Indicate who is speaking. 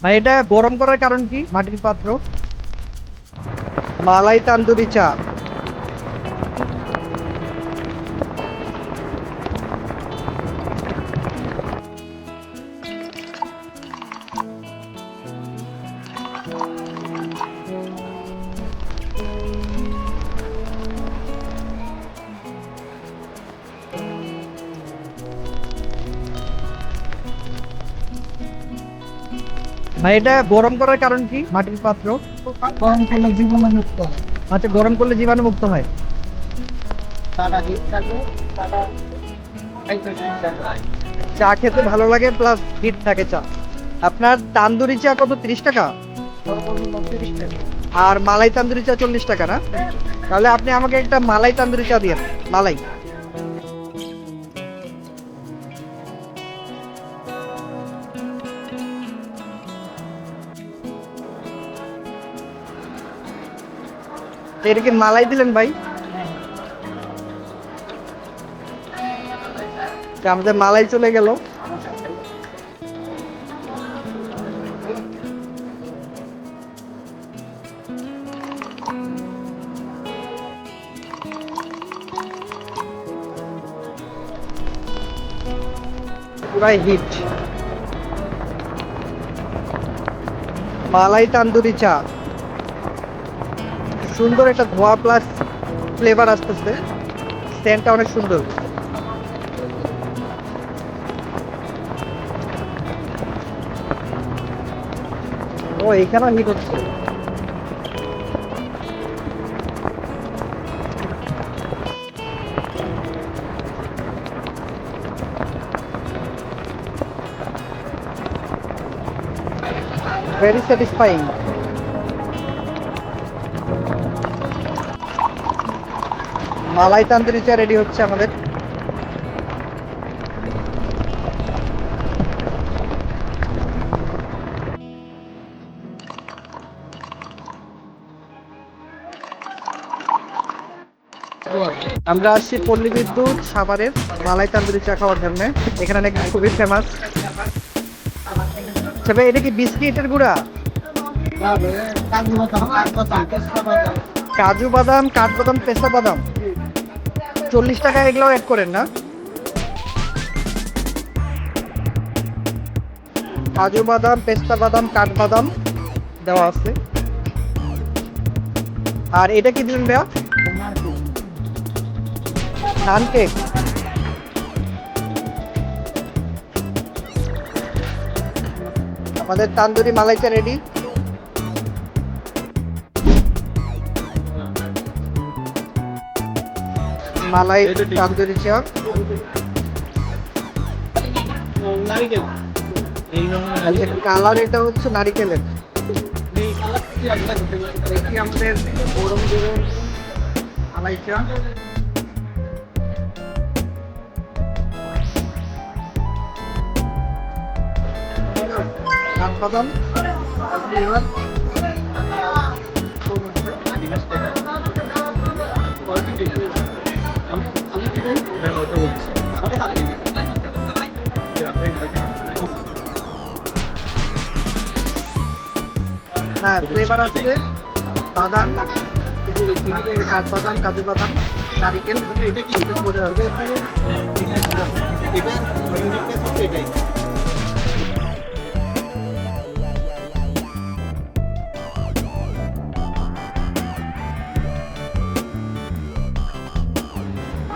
Speaker 1: ভাই এটা গরম করার কারণ কি? মাটির পাত্র। মালাই তান্দুরি চা। ভাই এটা গরম করার কারণ কি? মাটির পাত্র।
Speaker 2: গরম করলে জীবাণু মুক্ত হয়।
Speaker 1: আচ্ছা, গরম করলে জীবাণু মুক্ত হয়।
Speaker 2: তারা হিট থাকে, তারা খাইতে সুবিধা হয়।
Speaker 1: চা খেতে ভালো লাগে প্লাস হিট থাকে চা। আপনার তান্দুরি চা কত? 30 টাকা।
Speaker 2: সর্বনিম্ন 30 টাকা।
Speaker 1: আর মালাই তান্দুরি চা 40 টাকা না? তাহলে আপনি আমাকে একটা মালাই তান্দুরি চা দিয়েন। মালাই। এটা কি মালাই দিলেন ভাই? তা আমাদের মালাই চলে গেল। ভাই হিট মালাই তান্দুরি চা। সুন্দর একটা ধোয়া প্লাস ফ্লেভার আসতেছে। সেন্টটা অনেক সুন্দর। ও, এখানেও হিট হচ্ছে। Very satisfying. মালাই তান্দুরি চা রেডি হচ্ছে আমাদের। আমরা আসছি পল্লী বিদ্যুৎ সাভারের মালাই তান্দুরি চা খাওয়ার জন্য। এখানে নাকি খুবই ফেমাস। তবে এটা কি বিস্কিটের গুঁড়া? কাজু বাদাম, কাঠবাদাম, পেস্তা বাদাম। 40 টাকা এগুলো অ্যাড করেন না? কাজু বাদাম, পেস্তা বাদাম, কাঠবাদাম দেওয়া আছে। আর এটা কি দিলেন ভাইয়া? নান কেক। আমাদের তান্দুরি মালাই চা রেডি। মালাই তান্দুরি চা। কালার এটা হচ্ছে নারিকেলের। দেখি আমাদের গরম গরম মালাই চা। কাঠবাদাম। হ্যাঁ, ফ্লেভার আছে বাদাম, কাঠবাদাম, কাজু বাদাম, নারিকেল।
Speaker 2: এটা কি? এটা মজা হবে। এটা